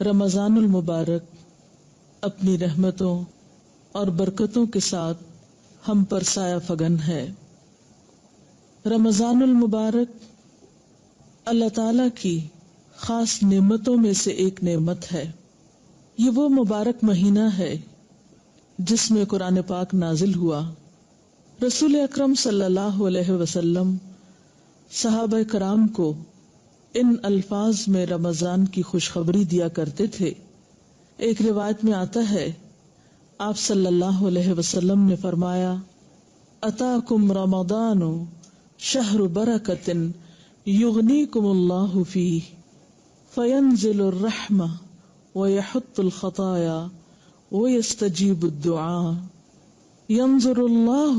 رمضان المبارک اپنی رحمتوں اور برکتوں کے ساتھ ہم پر سایہ فگن ہے۔ رمضان المبارک اللہ تعالی کی خاص نعمتوں میں سے ایک نعمت ہے۔ یہ وہ مبارک مہینہ ہے جس میں قرآن پاک نازل ہوا۔ رسول اکرم صلی اللہ علیہ وسلم صحابہ کرام کو ان الفاظ میں رمضان کی خوشخبری دیا کرتے تھے۔ ایک روایت میں آتا ہے، آپ صلی اللہ علیہ وسلم نے فرمایا، اتاکم رمضان شہر برکۃ یغنیکم اللہ فیہ فینزل الرحمہ ویحط الخطایا ویستجیب الدعاء ینظر اللہ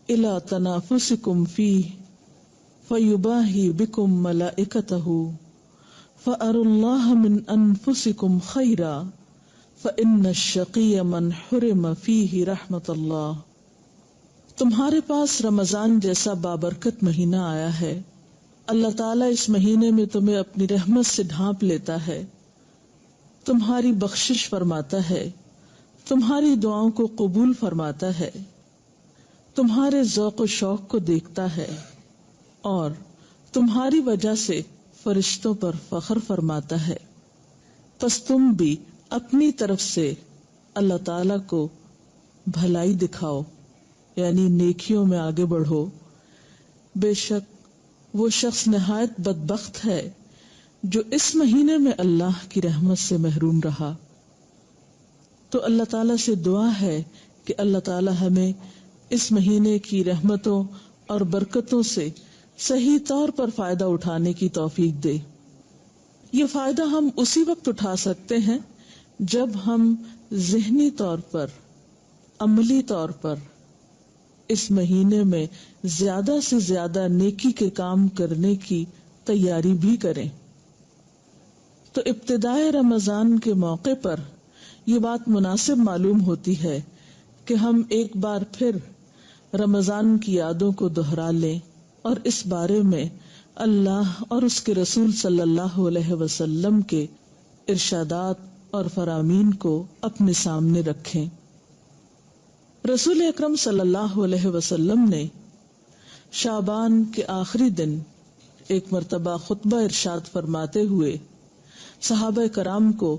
الی تنافسکم فیہ فیباہی بکم ملائکتہ فأروا اللہ من انفسکم خیرا فإن الشقی من حرم فیہ رحمت اللہ۔ تمہارے پاس رمضان جیسا بابرکت مہینہ آیا ہے۔ اللہ تعالیٰ اس مہینے میں تمہیں اپنی رحمت سے ڈھانپ لیتا ہے، تمہاری بخشش فرماتا ہے، تمہاری دعاؤں کو قبول فرماتا ہے، تمہارے ذوق و شوق کو دیکھتا ہے اور تمہاری وجہ سے فرشتوں پر فخر فرماتا ہے۔ پس تم بھی اپنی طرف سے اللہ تعالیٰ کو بھلائی دکھاؤ، یعنی نیکیوں میں آگے بڑھو۔ بے شک وہ شخص نہایت بدبخت ہے جو اس مہینے میں اللہ کی رحمت سے محروم رہا۔ تو اللہ تعالیٰ سے دعا ہے کہ اللہ تعالیٰ ہمیں اس مہینے کی رحمتوں اور برکتوں سے صحیح طور پر فائدہ اٹھانے کی توفیق دے۔ یہ فائدہ ہم اسی وقت اٹھا سکتے ہیں جب ہم ذہنی طور پر، عملی طور پر اس مہینے میں زیادہ سے زیادہ نیکی کے کام کرنے کی تیاری بھی کریں۔ تو ابتدائے رمضان کے موقع پر یہ بات مناسب معلوم ہوتی ہے کہ ہم ایک بار پھر رمضان کی یادوں کو دہرا لیں اور اس بارے میں اللہ اور اس کے رسول صلی اللہ علیہ وسلم کے ارشادات اور فرامین کو اپنے سامنے رکھیں۔ رسول اکرم صلی اللہ علیہ وسلم نے شعبان کے آخری دن ایک مرتبہ خطبہ ارشاد فرماتے ہوئے صحابہ کرام کو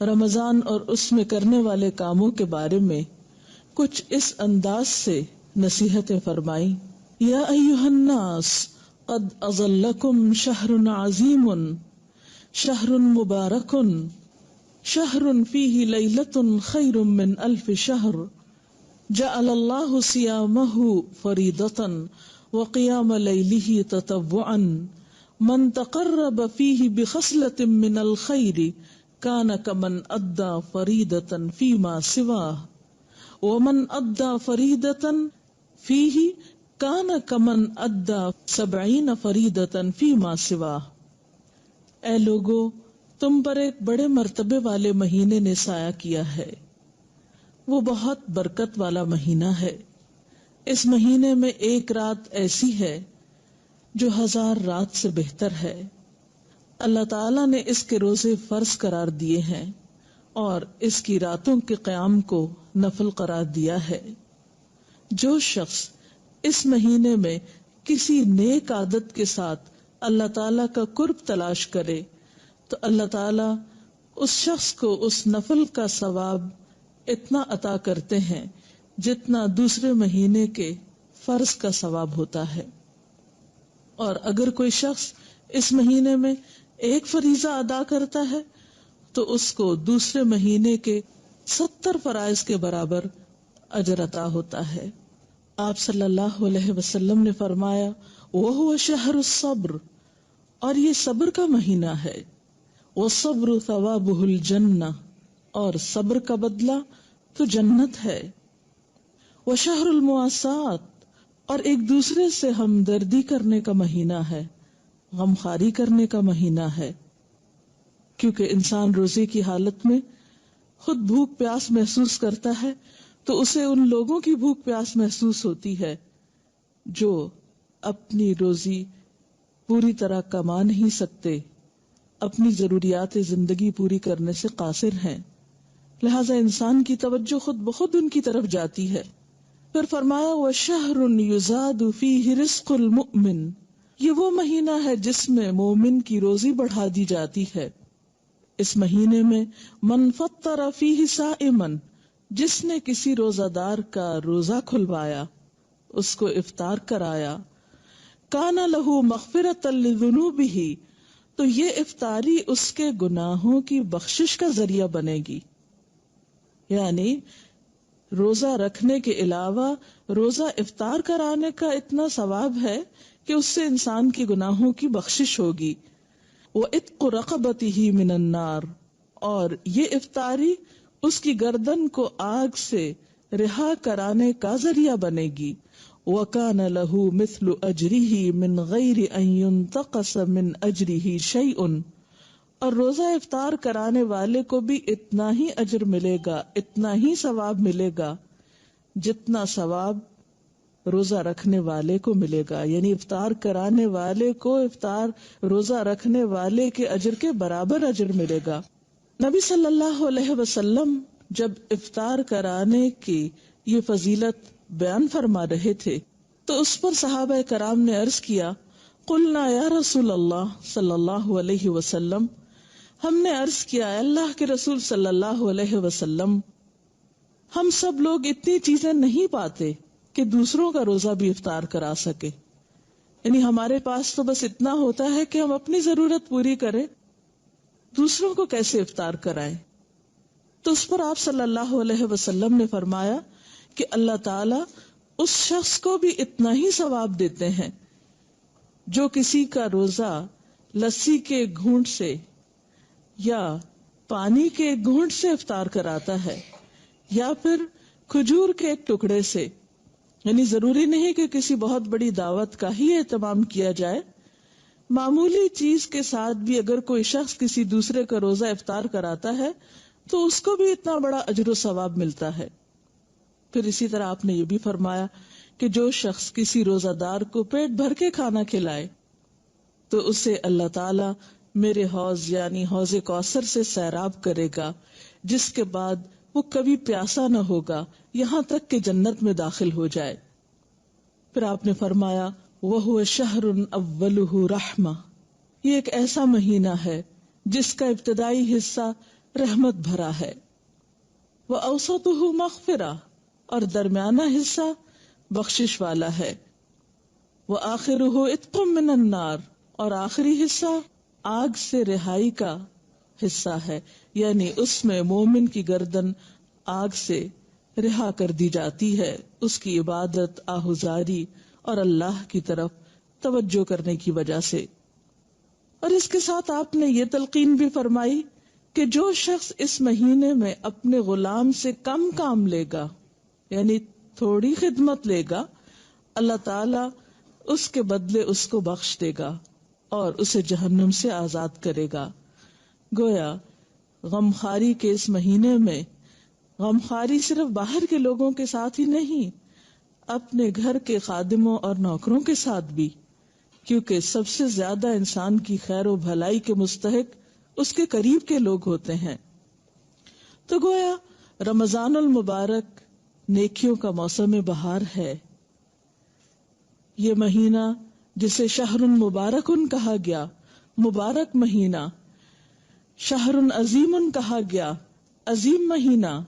رمضان اور اس میں کرنے والے کاموں کے بارے میں کچھ اس انداز سے نصیحتیں فرمائیں، یا ایھا الناس قد اظلکم شہر عظیم شہر مبارک شہر فیہ لیلۃ خیر من الف شہر جعل اللہ صیامہ فریضۃ وقیام لیلہ تطوعا من تقرب فیہ بخصلۃ من الخیر کان کمن ادی فریضۃ فیما سواہ ومن ادی فریضۃ فیہ کان کمن ادی 70 فریضۃ فیما سواہ۔ اے لوگو، تم پر ایک بڑے مرتبے والے مہینے نے سایہ کیا ہے، وہ بہت برکت والا مہینہ ہے۔ اس مہینے میں ایک رات ایسی ہے جو 1000 رات سے بہتر ہے۔ اللہ تعالیٰ نے اس کے روزے فرض قرار دیے ہیں اور اس کی راتوں کے قیام کو نفل قرار دیا ہے۔ جو شخص اس مہینے میں کسی نیک عادت کے ساتھ اللہ تعالیٰ کا قرب تلاش کرے تو اللہ تعالیٰ اس شخص کو اس نفل کا ثواب اتنا عطا کرتے ہیں جتنا دوسرے مہینے کے فرض کا ثواب ہوتا ہے۔ اور اگر کوئی شخص اس مہینے میں ایک فریضہ ادا کرتا ہے تو اس کو دوسرے مہینے کے 70 فرائض کے برابر اجر عطا ہوتا ہے۔ آپ صلی اللہ علیہ وسلم نے فرمایا، وَهُوَ شَهْرُ الصَّبْرِ، اور یہ صبر کا مہینہ ہے، وَالصَّبْرُ ثَوَابُهُ الْجَنَّةُ، اور صبر کا بدلہ تو جنت ہے، وَشَهْرُ الْمُوَاسَاةِ، اور ایک دوسرے سے ہمدردی کرنے کا مہینہ ہے، غمخواری کرنے کا مہینہ ہے، کیونکہ انسان روزے کی حالت میں خود بھوک پیاس محسوس کرتا ہے تو اسے ان لوگوں کی بھوک پیاس محسوس ہوتی ہے جو اپنی روزی پوری طرح کما نہیں سکتے اپنی ضروریات زندگی پوری کرنے سے قاصر ہیں، لہذا انسان کی توجہ خود بخود ان کی طرف جاتی ہے۔ پھر فرمایا وَشَهْرٌ يُزَادُ فِيهِ رِزْقُ الْمُؤْمِنِ، یہ وہ مہینہ ہے جس میں مومن کی روزی بڑھا دی جاتی ہے۔ اس مہینے میں من فطر فیہ صائمن، جس نے کسی روزہ دار کا روزہ کھلوایا، اس کو افطار کرایا، کان لہ مغفرۃ لذنوبہ، تو یہ افطاری اس کے گناہوں کی بخشش کا ذریعہ بنے گی۔ یعنی روزہ رکھنے کے علاوہ روزہ افطار کرانے کا اتنا ثواب ہے کہ اس سے انسان کی گناہوں کی بخشش ہوگی۔ وَعِتْقُ رَقَبَتِهِ مِنَ النَّارِ، اور یہ افطاری اس کی گردن کو آگ سے رہا کرانے کا ذریعہ بنے گی۔ وَكَانَ لَهُ مِثْلُ أَجْرِهِ مِنْ غَيْرِ أَنْ يُنْتَقَصَ مِنْ أَجْرِهِ شَيْءٌ، اور روزہ افطار کرانے والے کو بھی اتنا ہی اجر ملے گا، اتنا ہی ثواب ملے گا جتنا ثواب روزہ رکھنے والے کو ملے گا، یعنی افطار کرانے والے کو افطار روزہ رکھنے والے کے اجر کے برابر اجر ملے گا۔ نبی صلی اللہ علیہ وسلم جب افطار کرانے کی یہ فضیلت بیان فرما رہے تھے تو اس پر صحابہ کرام نے عرض کیا، قلنا یا رسول اللہ صلی اللہ علیہ وسلم، ہم نے عرض کیا اے اللہ کے رسول صلی اللہ علیہ وسلم، ہم سب لوگ اتنی چیزیں نہیں پاتے کہ دوسروں کا روزہ بھی افطار کرا سکے، یعنی ہمارے پاس تو بس اتنا ہوتا ہے کہ ہم اپنی ضرورت پوری کریں، دوسروں کو کیسے افطار کرائیں؟ تو اس پر آپ صلی اللہ علیہ وسلم نے فرمایا کہ اللہ تعالی اس شخص کو بھی اتنا ہی ثواب دیتے ہیں جو کسی کا روزہ لسی کے گھونٹ سے یا پانی کے ایک گھونٹ سے افطار کراتا ہے، یا پھر کھجور کے ایک ٹکڑے سے۔ یعنی ضروری نہیں کہ کسی بہت بڑی دعوت کا ہی اہتمام کیا جائے، معمولی چیز کے ساتھ بھی اگر کوئی شخص کسی دوسرے کا روزہ افطار کراتا ہے تو اس کو بھی اتنا بڑا اجر و ثواب ملتا ہے۔ پھر اسی طرح آپ نے یہ بھی فرمایا کہ جو شخص کسی روزہ دار کو پیٹ بھر کے کھانا کھلائے تو اسے اللہ تعالی میرے حوض یعنی حوض کوثر سے سیراب کرے گا، جس کے بعد وہ کبھی پیاسا نہ ہوگا یہاں تک کہ جنت میں داخل ہو جائے۔ پھر آپ نے فرمایا وَهُوَ شَهْرٌ أَوَّلُهُ رَحْمَةٌ، یہ ایک ایسا مہینہ ہے جس کا ابتدائی حصہ رحمت بھرا ہے، وَأَوْسَطُهُ مَغْفِرَةٌ، اور درمیانہ حصہ بخشش والا ہے، وَآخِرُهُ عِتْقٌ مِّنَ النَّارِ، اور آخری حصہ آگ سے رہائی کا حصہ ہے، یعنی اس میں مومن کی گردن آگ سے رہا کر دی جاتی ہے، اس کی عبادت، آہوزاری اور اللہ کی طرف توجہ کرنے کی وجہ سے۔ اور اس کے ساتھ آپ نے یہ تلقین بھی فرمائی کہ جو شخص اس مہینے میں اپنے غلام سے کم کام لے گا، یعنی تھوڑی خدمت لے گا، اللہ تعالی اس کے بدلے اس کو بخش دے گا اور اسے جہنم سے آزاد کرے گا۔ گویا غمخواری کے اس مہینے میں غمخواری صرف باہر کے لوگوں کے ساتھ ہی نہیں، اپنے گھر کے خادموں اور نوکروں کے ساتھ بھی، کیونکہ سب سے زیادہ انسان کی خیر و بھلائی کے مستحق اس کے قریب کے لوگ ہوتے ہیں۔ تو گویا رمضان المبارک نیکیوں کا موسم بہار ہے۔ یہ مہینہ جسے شہر مبارک کہا گیا، مبارک مہینہ، شہر عظیم کہا گیا، عظیم مہینہ،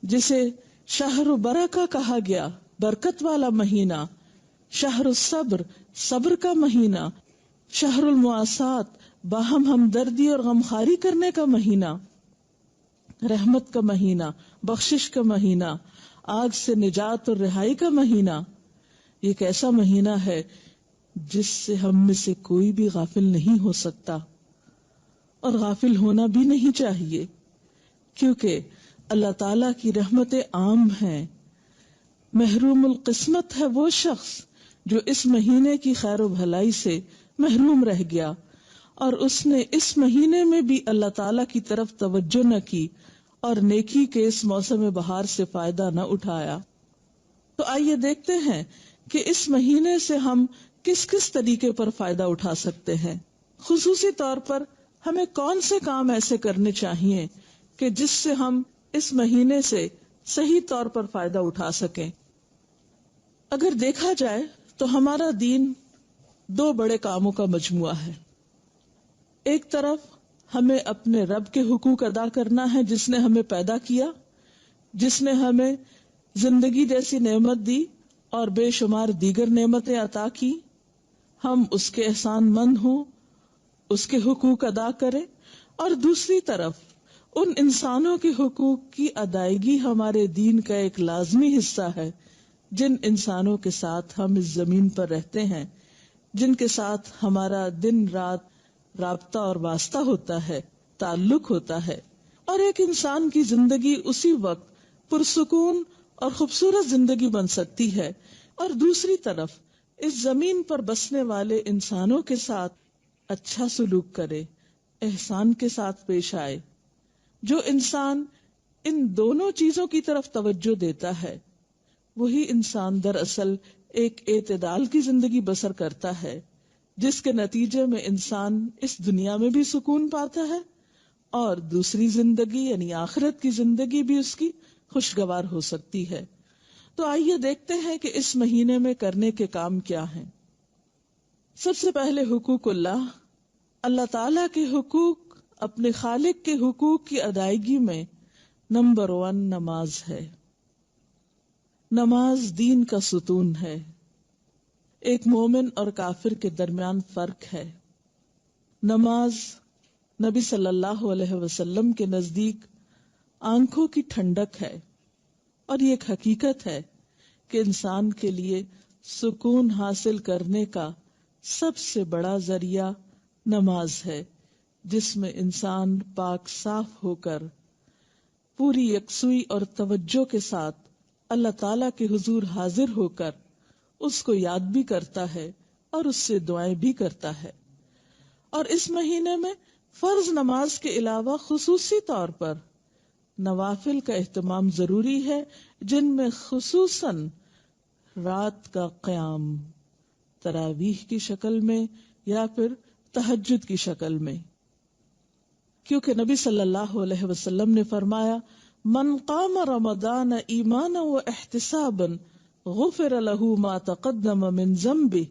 جسے شہر برکہ کہا گیا، برکت والا مہینہ، شہر الصبر، صبر کا مہینہ، شہر المواسات، باہم ہمدردی اور غمخواری کرنے کا مہینہ، رحمت کا مہینہ، بخشش کا مہینہ، آگ سے نجات اور رہائی کا مہینہ۔ یہ ایک ایسا مہینہ ہے جس سے ہم میں سے کوئی بھی غافل نہیں ہو سکتا، اور غافل ہونا بھی نہیں چاہیے، کیونکہ اللہ تعالیٰ کی رحمتیں عام ہیں۔ محروم القسمت ہے وہ شخص جو اس مہینے کی خیر و بھلائی سے محروم رہ گیا اور اس نے اس مہینے میں بھی اللہ تعالیٰ کی طرف توجہ نہ کی اور نیکی کے اس موسم بہار سے فائدہ نہ اٹھایا۔ تو آئیے دیکھتے ہیں کہ اس مہینے سے ہم کس کس طریقے پر فائدہ اٹھا سکتے ہیں۔ خصوصی طور پر ہمیں کون سے کام ایسے کرنے چاہیے کہ جس سے ہم اس مہینے سے صحیح طور پر فائدہ اٹھا سکیں؟ اگر دیکھا جائے تو ہمارا دین دو بڑے کاموں کا مجموعہ ہے. ایک طرف ہمیں اپنے رب کے حقوق ادا کرنا ہے جس نے ہمیں پیدا کیا، جس نے ہمیں زندگی جیسی نعمت دی اور بے شمار دیگر نعمتیں عطا کی. ہم اس کے احسان مند ہوں، اس کے حقوق ادا کریں. اور دوسری طرف ان انسانوں کے حقوق کی ادائیگی ہمارے دین کا ایک لازمی حصہ ہے جن انسانوں کے ساتھ ہم اس زمین پر رہتے ہیں، جن کے ساتھ ہمارا دن رات رابطہ اور واسطہ ہوتا ہے، تعلق ہوتا ہے. اور ایک انسان کی زندگی اسی وقت پرسکون اور خوبصورت زندگی بن سکتی ہے اور دوسری طرف اس زمین پر بسنے والے انسانوں کے ساتھ اچھا سلوک کرے، احسان کے ساتھ پیش آئے. جو انسان ان دونوں چیزوں کی طرف توجہ دیتا ہے وہی انسان دراصل ایک اعتدال کی زندگی بسر کرتا ہے، جس کے نتیجے میں انسان اس دنیا میں بھی سکون پاتا ہے اور دوسری زندگی یعنی آخرت کی زندگی بھی اس کی خوشگوار ہو سکتی ہے. تو آئیے دیکھتے ہیں کہ اس مہینے میں کرنے کے کام کیا ہیں. سب سے پہلے حقوق اللہ تعالی کے حقوق، اپنے خالق کے حقوق کی ادائیگی میں نمبر 1 نماز ہے. نماز دین کا ستون ہے. ایک مومن اور کافر کے درمیان فرق ہے. نماز نبی صلی اللہ علیہ وسلم کے نزدیک آنکھوں کی ٹھنڈک ہے اور یہ ایک حقیقت ہے کہ انسان کے لیے سکون حاصل کرنے کا سب سے بڑا ذریعہ نماز ہے، جس میں انسان پاک صاف ہو کر پوری یکسوئی اور توجہ کے ساتھ اللہ تعالی کے حضور حاضر ہو کر اس کو یاد بھی کرتا ہے اور اس سے دعائیں بھی کرتا ہے. اور اس مہینے میں فرض نماز کے علاوہ خصوصی طور پر نوافل کا اہتمام ضروری ہے، جن میں خصوصاً رات کا قیام تراویح کی شکل میں یا پھر تہجد کی شکل میں. کیونکہ نبی صلی اللہ علیہ وسلم نے فرمایا، من قام رمضان ایمانا و احتسابا غفر له ما تقدم من ذنبه،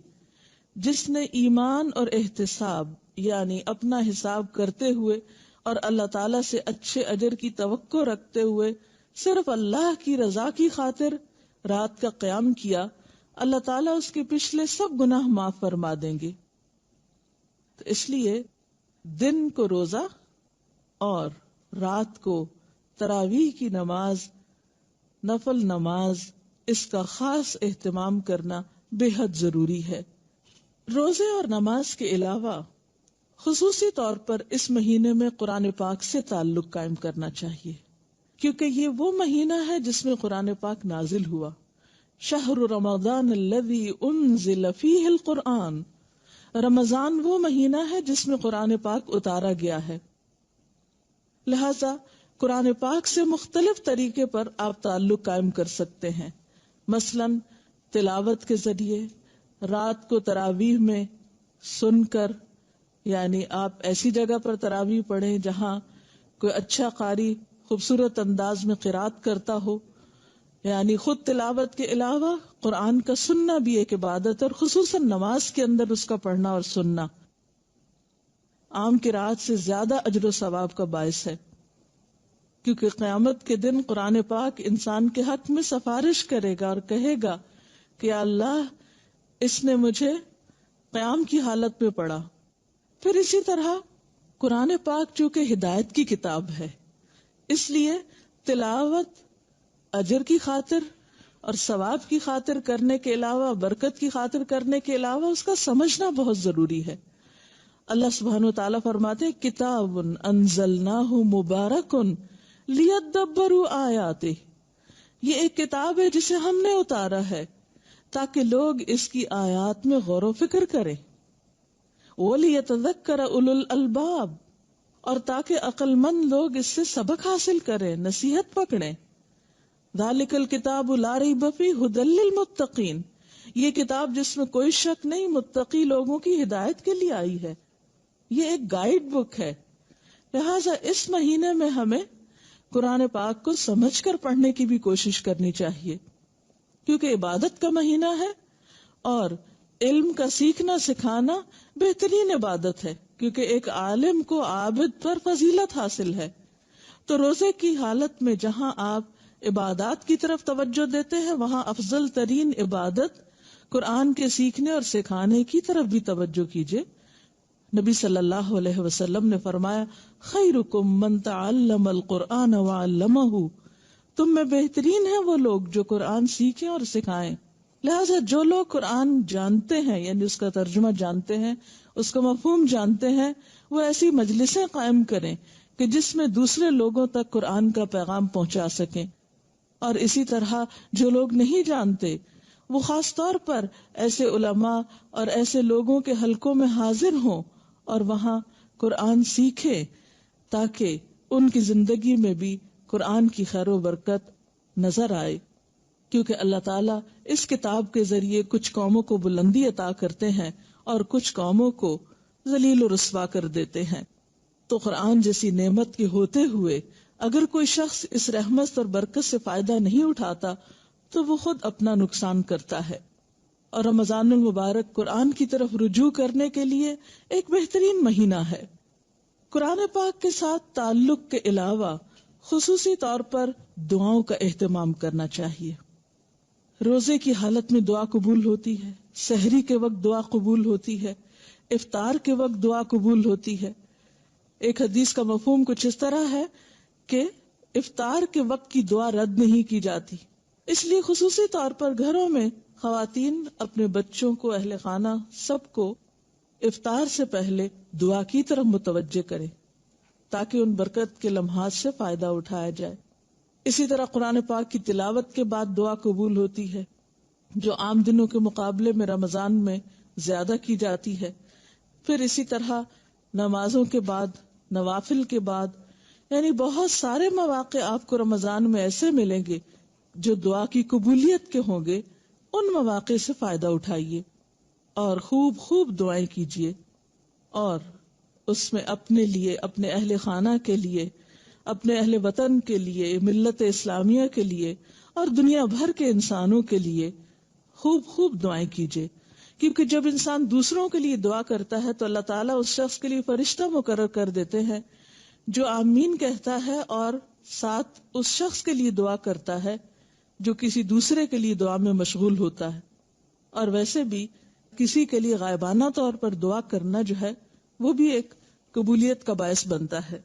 جس نے ایمان اور احتساب یعنی اپنا حساب کرتے ہوئے اور اللہ تعالی سے اچھے اجر کی توقع رکھتے ہوئے صرف اللہ کی رضا کی خاطر رات کا قیام کیا، اللہ تعالیٰ اس کے پچھلے سب گناہ معاف فرما دیں گے. تو اس لیے دن کو روزہ اور رات کو تراویح کی نماز، نفل نماز، اس کا خاص اہتمام کرنا بے حد ضروری ہے. روزے اور نماز کے علاوہ خصوصی طور پر اس مہینے میں قرآن پاک سے تعلق قائم کرنا چاہیے، کیونکہ یہ وہ مہینہ ہے جس میں قرآن پاک نازل ہوا. شہر رمضان الذی انزل فیہ القرآن، رمضان وہ مہینہ ہے جس میں قرآن پاک اتارا گیا ہے. لہذا قرآن پاک سے مختلف طریقے پر آپ تعلق قائم کر سکتے ہیں، مثلاً تلاوت کے ذریعے، رات کو تراویح میں سن کر، یعنی آپ ایسی جگہ پر تراویح پڑھیں جہاں کوئی اچھا قاری خوبصورت انداز میں قرات کرتا ہو. یعنی خود تلاوت کے علاوہ قرآن کا سننا بھی ایک عبادت، اور خصوصاً نماز کے اندر اس کا پڑھنا اور سننا عام قرات سے زیادہ اجر و ثواب کا باعث ہے، کیونکہ قیامت کے دن قرآن پاک انسان کے حق میں سفارش کرے گا اور کہے گا کہ یا اللہ، اس نے مجھے قیام کی حالت میں پڑھا. پھر اسی طرح قرآن پاک چونکہ ہدایت کی کتاب ہے، اس لیے تلاوت اجر کی خاطر اور ثواب کی خاطر کرنے کے علاوہ، برکت کی خاطر کرنے کے علاوہ اس کا سمجھنا بہت ضروری ہے. اللہ سبحانہ و تعالیٰ فرماتے ہیں، کتاب انزلناہ مبارک لیدبروا آیاتہ، یہ ایک کتاب ہے جسے ہم نے اتارا ہے تاکہ لوگ اس کی آیات میں غور و فکر کریں. وَلِيَتَذَكَّرَ أُولُو الْأَلْبَابِ، اور تاکہ عقل مند لوگ اس سے سبق حاصل کریں، نصیحت پکڑیں. ذَلِكَ الْكِتَابُ لَا رَيْبَ فِيهِ هُدًى لِّلْمُتَّقِينَ، یہ کتاب جس میں کوئی شک نہیں، متقی لوگوں کی ہدایت کے لیے آئی ہے. یہ ایک گائیڈ بک ہے. لہٰذا اس مہینے میں ہمیں قرآن پاک کو سمجھ کر پڑھنے کی بھی کوشش کرنی چاہیے، کیونکہ عبادت کا مہینہ ہے اور علم کا سیکھنا سکھانا بہترین عبادت ہے، کیونکہ ایک عالم کو عابد پر فضیلت حاصل ہے. تو روزے کی حالت میں جہاں آپ عبادات کی طرف توجہ دیتے ہیں، وہاں افضل ترین عبادت قرآن کے سیکھنے اور سکھانے کی طرف بھی توجہ کیجیے. نبی صلی اللہ علیہ وسلم نے فرمایا، خیرکم من تعلم القرآن وعلمہ، تم میں بہترین ہیں وہ لوگ جو قرآن سیکھیں اور سکھائیں. لہٰذا جو لوگ قرآن جانتے ہیں، یعنی اس کا ترجمہ جانتے ہیں، اس کا مفہوم جانتے ہیں، وہ ایسی مجلسیں قائم کریں کہ جس میں دوسرے لوگوں تک قرآن کا پیغام پہنچا سکیں. اور اسی طرح جو لوگ نہیں جانتے وہ خاص طور پر ایسے علماء اور ایسے لوگوں کے حلقوں میں حاضر ہوں اور وہاں قرآن سیکھیں، تاکہ ان کی زندگی میں بھی قرآن کی خیر و برکت نظر آئے. کیونکہ اللہ تعالیٰ اس کتاب کے ذریعے کچھ قوموں کو بلندی عطا کرتے ہیں اور کچھ قوموں کو ذلیل و رسوا کر دیتے ہیں. تو قرآن جیسی نعمت کے ہوتے ہوئے اگر کوئی شخص اس رحمت اور برکت سے فائدہ نہیں اٹھاتا تو وہ خود اپنا نقصان کرتا ہے. اور رمضان المبارک قرآن کی طرف رجوع کرنے کے لیے ایک بہترین مہینہ ہے. قرآن پاک کے ساتھ تعلق کے علاوہ خصوصی طور پر دعاؤں کا اہتمام کرنا چاہیے. روزے کی حالت میں دعا قبول ہوتی ہے، سحری کے وقت دعا قبول ہوتی ہے، افطار کے وقت دعا قبول ہوتی ہے. ایک حدیث کا مفہوم کچھ اس طرح ہے کہ افطار کے وقت کی دعا رد نہیں کی جاتی. اس لیے خصوصی طور پر گھروں میں خواتین اپنے بچوں کو، اہل خانہ سب کو افطار سے پہلے دعا کی طرف متوجہ کرے تاکہ ان برکت کے لمحات سے فائدہ اٹھایا جائے. اسی طرح قرآن پاک کی تلاوت کے بعد دعا قبول ہوتی ہے، جو عام دنوں کے مقابلے میں رمضان میں زیادہ کی جاتی ہے. پھر اسی طرح نمازوں کے بعد، نوافل کے بعد، یعنی بہت سارے مواقع آپ کو رمضان میں ایسے ملیں گے جو دعا کی قبولیت کے ہوں گے. ان مواقع سے فائدہ اٹھائیے اور خوب خوب دعائیں کیجیے، اور اس میں اپنے لیے، اپنے اہل خانہ کے لیے، اپنے اہل وطن کے لیے، ملت اسلامیہ کے لیے اور دنیا بھر کے انسانوں کے لیے خوب خوب دعائیں کیجیے. کیونکہ جب انسان دوسروں کے لیے دعا کرتا ہے تو اللہ تعالیٰ اس شخص کے لیے فرشتہ مقرر کر دیتے ہیں جو آمین کہتا ہے اور ساتھ اس شخص کے لیے دعا کرتا ہے جو کسی دوسرے کے لیے دعا میں مشغول ہوتا ہے. اور ویسے بھی کسی کے لیے غائبانہ طور پر دعا کرنا جو ہے وہ بھی ایک قبولیت کا باعث بنتا ہے.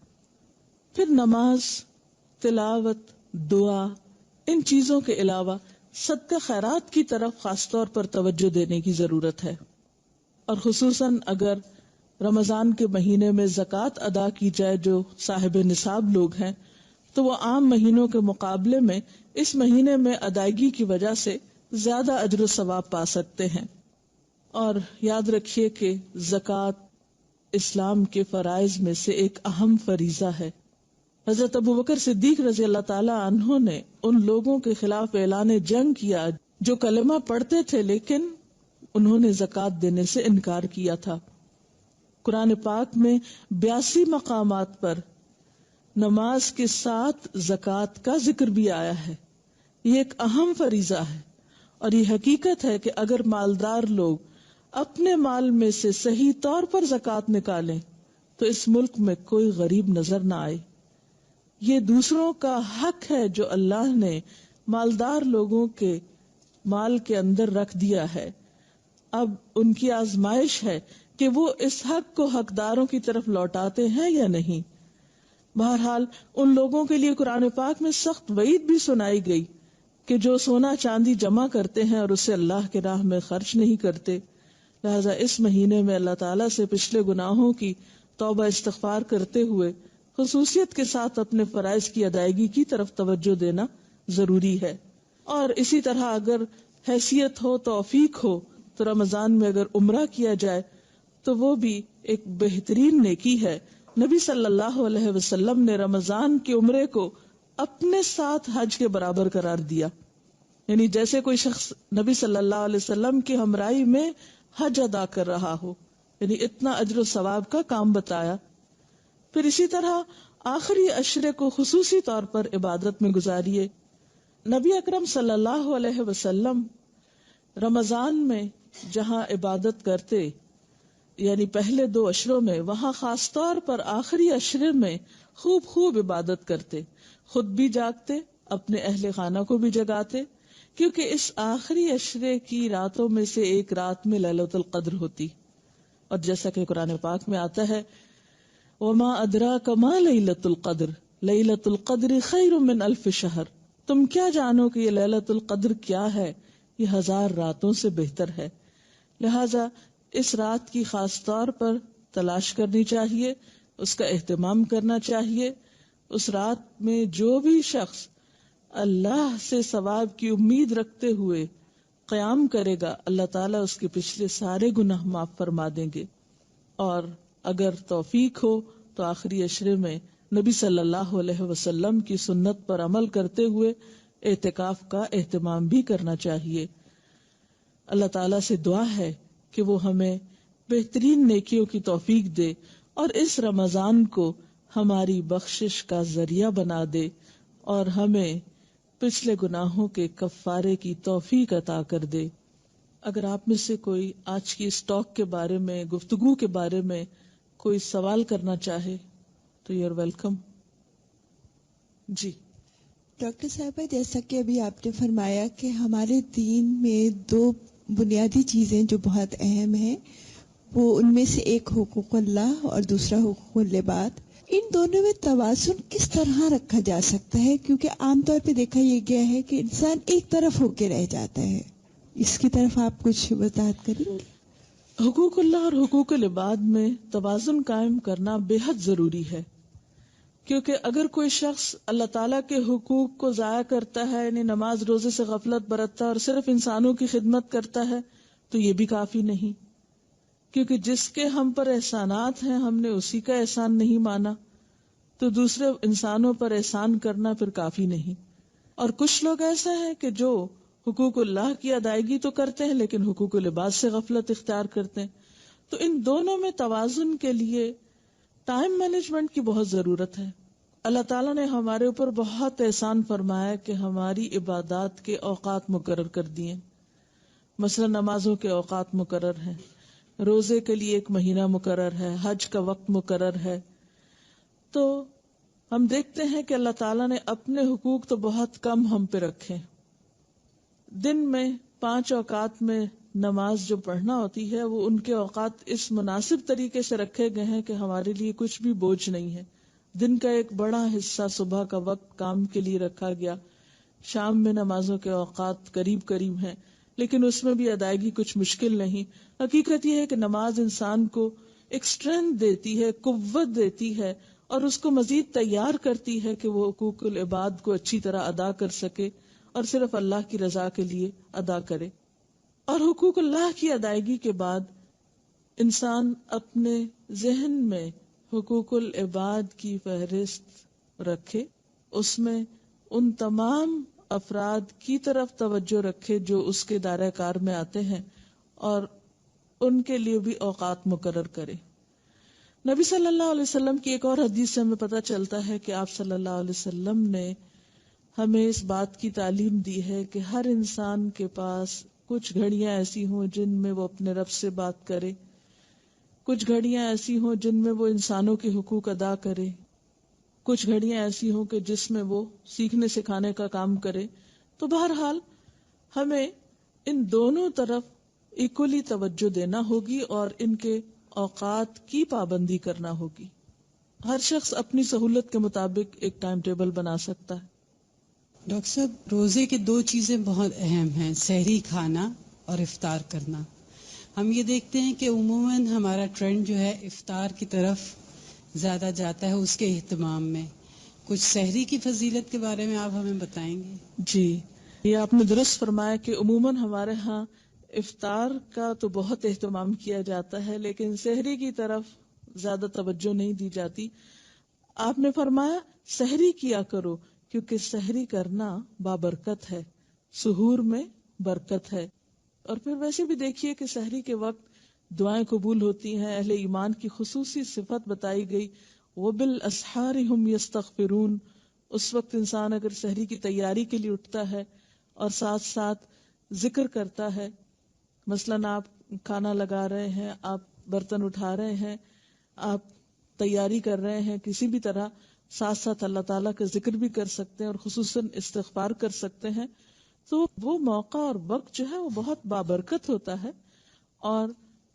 پھر نماز، تلاوت، دعا، ان چیزوں کے علاوہ صدقہ خیرات کی طرف خاص طور پر توجہ دینے کی ضرورت ہے. اور خصوصاً اگر رمضان کے مہینے میں زکوٰۃ ادا کی جائے جو صاحب نصاب لوگ ہیں تو وہ عام مہینوں کے مقابلے میں اس مہینے میں ادائیگی کی وجہ سے زیادہ اجر و ثواب پا سکتے ہیں. اور یاد رکھیے کہ زکوٰۃ اسلام کے فرائض میں سے ایک اہم فریضہ ہے. حضرت ابوبکر صدیق رضی اللہ تعالیٰ عنہ نے ان لوگوں کے خلاف اعلان جنگ کیا جو کلمہ پڑھتے تھے لیکن انہوں نے زکوٰۃ دینے سے انکار کیا تھا. قرآن پاک میں 82 مقامات پر نماز کے ساتھ زکوٰۃ کا ذکر بھی آیا ہے. یہ ایک اہم فریضہ ہے اور یہ حقیقت ہے کہ اگر مالدار لوگ اپنے مال میں سے صحیح طور پر زکوٰۃ نکالیں تو اس ملک میں کوئی غریب نظر نہ آئے. یہ دوسروں کا حق ہے جو اللہ نے مالدار لوگوں کے مال کے اندر رکھ دیا ہے. اب ان کی آزمائش ہے کہ وہ اس حق کو حقداروں کی طرف لوٹاتے ہیں یا نہیں. بہرحال ان لوگوں کے لیے قرآن پاک میں سخت وعید بھی سنائی گئی کہ جو سونا چاندی جمع کرتے ہیں اور اسے اللہ کے راہ میں خرچ نہیں کرتے. لہذا اس مہینے میں اللہ تعالیٰ سے پچھلے گناہوں کی توبہ استغفار کرتے ہوئے خصوصیت کے ساتھ اپنے فرائض کی ادائیگی کی طرف توجہ دینا ضروری ہے. اور اسی طرح اگر حیثیت ہو، توفیق ہو تو رمضان میں اگر عمرہ کیا جائے تو وہ بھی ایک بہترین نیکی ہے. نبی صلی اللہ علیہ وسلم نے رمضان کے عمرے کو اپنے ساتھ حج کے برابر قرار دیا. یعنی جیسے کوئی شخص نبی صلی اللہ علیہ وسلم کی ہمراہی میں حج ادا کر رہا ہو. یعنی اتنا اجر و ثواب کا کام بتایا. پھر اسی طرح آخری عشرے کو خصوصی طور پر عبادت میں گزاریے. نبی اکرم صلی اللہ علیہ وسلم رمضان میں جہاں عبادت کرتے یعنی پہلے 2 عشروں میں، وہاں خاص طور پر آخری عشرے میں خوب عبادت کرتے، خود بھی جاگتے، اپنے اہل خانہ کو بھی جگاتے، کیونکہ اس آخری عشرے کی راتوں میں سے ایک رات میں لیلۃ القدر ہوتی. اور جیسا کہ قرآن پاک میں آتا ہے وما ادراک ما لیلۃ القدر لیلۃ القدر خیر من الف شہر، تم کیا جانو کہ یہ لیلۃ القدر کیا ہے، یہ 1000 راتوں سے بہتر ہے. لہذا اس رات کی خاص طور پر تلاش کرنی چاہیے، اس کا اہتمام کرنا چاہیے. اس رات میں جو بھی شخص اللہ سے ثواب کی امید رکھتے ہوئے قیام کرے گا، اللہ تعالیٰ اس کے پچھلے سارے گناہ معاف فرما دیں گے. اور اگر توفیق ہو تو آخری عشرے میں نبی صلی اللہ علیہ وسلم کی سنت پر عمل کرتے ہوئے اعتکاف کا اہتمام بھی کرنا چاہیے. اللہ تعالیٰ سے دعا ہے کہ وہ ہمیں بہترین نیکیوں کی توفیق دے اور اس رمضان کو ہماری بخشش کا ذریعہ بنا دے اور ہمیں پچھلے گناہوں کے کفارے کی توفیق عطا کر دے. اگر آپ میں سے کوئی آج کی اس ٹاک کے بارے میں، گفتگو کے بارے میں کوئی سوال کرنا چاہے تو یو آر ویلکم. جی ڈاکٹر صاحبہ، جیسا کہ ابھی آپ نے فرمایا کہ ہمارے دین میں 2 بنیادی چیزیں جو بہت اہم ہیں، وہ ان میں سے ایک حقوق اللہ اور دوسرا حقوق العباد. ان دونوں میں توازن کس طرح رکھا جا سکتا ہے؟ کیونکہ عام طور پہ دیکھا یہ گیا ہے کہ انسان ایک طرف ہو کے رہ جاتا ہے. اس کی طرف آپ کچھ وضاحت کریں گے؟ حقوق اللہ اور حقوق العباد میں توازن قائم کرنا بے حد ضروری ہے، کیونکہ اگر کوئی شخص اللہ تعالیٰ کے حقوق کو ضائع کرتا ہے، یعنی نماز روزے سے غفلت برتتا ہے اور صرف انسانوں کی خدمت کرتا ہے، تو یہ بھی کافی نہیں، کیونکہ جس کے ہم پر احسانات ہیں ہم نے اسی کا احسان نہیں مانا، تو دوسرے انسانوں پر احسان کرنا پھر کافی نہیں. اور کچھ لوگ ایسا ہے کہ جو حقوق اللہ کی ادائیگی تو کرتے ہیں لیکن حقوق العباد سے غفلت اختیار کرتے ہیں. تو ان دونوں میں توازن کے لیے ٹائم مینجمنٹ کی بہت ضرورت ہے. اللہ تعالیٰ نے ہمارے اوپر بہت احسان فرمایا کہ ہماری عبادات کے اوقات مقرر کر دیے. مثلا نمازوں کے اوقات مقرر ہیں، روزے کے لیے 1 مہینہ مقرر ہے، حج کا وقت مقرر ہے. تو ہم دیکھتے ہیں کہ اللہ تعالیٰ نے اپنے حقوق تو بہت کم ہم پہ رکھے. دن میں 5 اوقات میں نماز جو پڑھنا ہوتی ہے وہ ان کے اوقات اس مناسب طریقے سے رکھے گئے ہیں کہ ہمارے لیے کچھ بھی بوجھ نہیں ہے. دن کا ایک بڑا حصہ صبح کا وقت کام کے لیے رکھا گیا. شام میں نمازوں کے اوقات قریب ہیں لیکن اس میں بھی ادائیگی کچھ مشکل نہیں. حقیقت یہ ہے کہ نماز انسان کو ایک اسٹرینتھ دیتی ہے، قوت دیتی ہے اور اس کو مزید تیار کرتی ہے کہ وہ حقوق العباد کو اچھی طرح ادا کر سکے اور صرف اللہ کی رضا کے لیے ادا کرے. اور حقوق اللہ کی ادائیگی کے بعد انسان اپنے ذہن میں حقوق العباد کی فہرست رکھے، اس میں ان تمام افراد کی طرف توجہ رکھے جو اس کے دائرہ کار میں آتے ہیں اور ان کے لیے بھی اوقات مقرر کرے. نبی صلی اللہ علیہ وسلم کی ایک اور حدیث سے ہمیں پتہ چلتا ہے کہ آپ صلی اللہ علیہ وسلم نے ہمیں اس بات کی تعلیم دی ہے کہ ہر انسان کے پاس کچھ گھڑیاں ایسی ہوں جن میں وہ اپنے رب سے بات کرے، کچھ گھڑیاں ایسی ہوں جن میں وہ انسانوں کے حقوق ادا کرے، کچھ گھڑیاں ایسی ہوں کہ جس میں وہ سیکھنے سکھانے کا کام کرے. تو بہرحال ہمیں ان دونوں طرف ایکولی توجہ دینا ہوگی اور ان کے اوقات کی پابندی کرنا ہوگی. ہر شخص اپنی سہولت کے مطابق ایک ٹائم ٹیبل بنا سکتا ہے. ڈاکٹر صاحب، روزے کی 2 چیزیں بہت اہم ہیں، سحری کھانا اور افطار کرنا. ہم یہ دیکھتے ہیں کہ عموماً ہمارا ٹرینڈ جو ہے افطار کی طرف زیادہ جاتا ہے اس کے اہتمام میں. کچھ سحری کی فضیلت کے بارے میں آپ ہمیں بتائیں گے؟ جی، یہ آپ نے درست فرمایا کہ عموماً ہمارے ہاں افطار کا تو بہت اہتمام کیا جاتا ہے لیکن سحری کی طرف زیادہ توجہ نہیں دی جاتی. آپ نے فرمایا سحری کیا کرو کیونکہ سحری کرنا بابرکت ہے، سحور میں برکت ہے. اور پھر ویسے بھی دیکھیے کہ سحری کے وقت دعائیں قبول ہوتی ہیں. اہل ایمان کی خصوصی صفت بتائی گئی, وبالاسحار ہم یستغفرون. اس وقت انسان اگر سحری کی تیاری کے لیے اٹھتا ہے اور ساتھ ساتھ ذکر کرتا ہے, مثلاً آپ کھانا لگا رہے ہیں, آپ برتن اٹھا رہے ہیں, آپ تیاری کر رہے ہیں کسی بھی طرح, ساتھ ساتھ اللہ تعالیٰ کا ذکر بھی کر سکتے ہیں اور خصوصاً استغفار کر سکتے ہیں, تو وہ موقع اور وقت جو ہے وہ بہت بابرکت ہوتا ہے. اور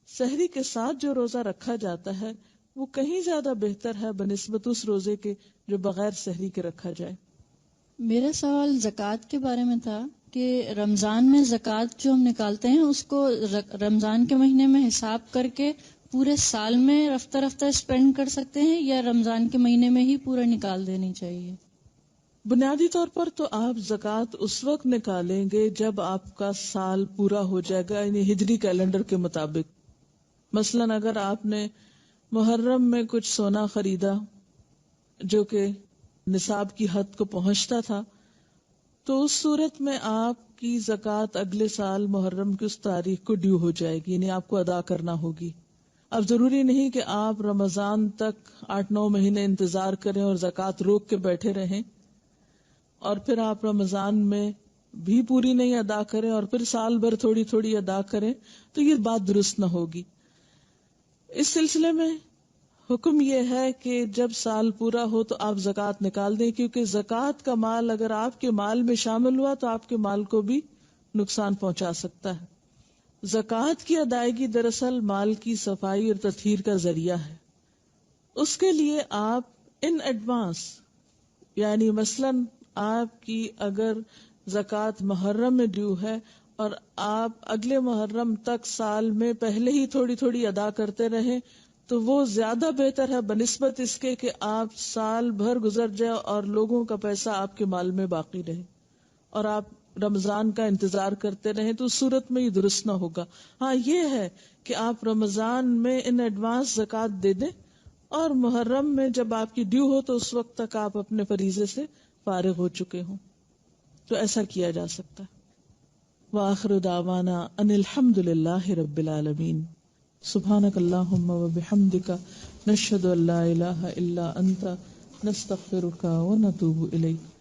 سحری کے ساتھ جو روزہ رکھا جاتا ہے وہ کہیں زیادہ بہتر ہے بنسبت اس روزے کے جو بغیر سحری کے رکھا جائے. میرا سوال زکوٰۃ کے بارے میں تھا کہ رمضان میں زکوٰۃ جو ہم نکالتے ہیں اس کو رمضان کے مہینے میں حساب کر کے پورے سال میں رفتہ رفتہ اسپینڈ کر سکتے ہیں, یا رمضان کے مہینے میں ہی پورا نکال دینی چاہیے؟ بنیادی طور پر تو آپ زکوٰۃ اس وقت نکالیں گے جب آپ کا سال پورا ہو جائے گا, یعنی ہجری کیلنڈر کے مطابق. مثلاً اگر آپ نے محرم میں کچھ سونا خریدا جو کہ نصاب کی حد کو پہنچتا تھا, تو اس صورت میں آپ کی زکوٰۃ اگلے سال محرم کی اس تاریخ کو ڈیو ہو جائے گی, یعنی آپ کو ادا کرنا ہوگی. اب ضروری نہیں کہ آپ رمضان تک 8-9 مہینے انتظار کریں اور زکوٰۃ روک کے بیٹھے رہیں اور پھر آپ رمضان میں بھی پوری نہیں ادا کریں اور پھر سال بھر تھوڑی تھوڑی ادا کریں, تو یہ بات درست نہ ہوگی. اس سلسلے میں حکم یہ ہے کہ جب سال پورا ہو تو آپ زکوٰۃ نکال دیں, کیونکہ زکوٰۃ کا مال اگر آپ کے مال میں شامل ہوا تو آپ کے مال کو بھی نقصان پہنچا سکتا ہے. زکوٰۃ کی ادائیگی دراصل مال کی صفائی اور تطہیر کا ذریعہ ہے. اس کے لیے آپ ان ایڈوانس, یعنی مثلاً آپ کی اگر زکوٰۃ محرم میں ڈیو ہے اور آپ اگلے محرم تک سال میں پہلے ہی تھوڑی تھوڑی ادا کرتے رہیں, تو وہ زیادہ بہتر ہے بنسبت اس کے کہ آپ سال بھر گزر جائے اور لوگوں کا پیسہ آپ کے مال میں باقی رہے اور آپ رمضان کا انتظار کرتے رہیں, تو اس صورت میں یہ درست نہ ہوگا. ہاں یہ ہے کہ آپ رمضان میں ان ایڈوانس زکوٰۃ دے دیں اور محرم میں جب آپ کی ڈیو ہو تو اس وقت تک آپ اپنے فریضے سے فارغ ہو چکے ہوں, تو ایسا کیا جا سکتا ہے. وآخر دعوانا ان الحمد للہ رب العالمین. سبحانک اللہم وبحمدک نشہد ان لا الہ الا انت نستغفرک ونتوب الیک.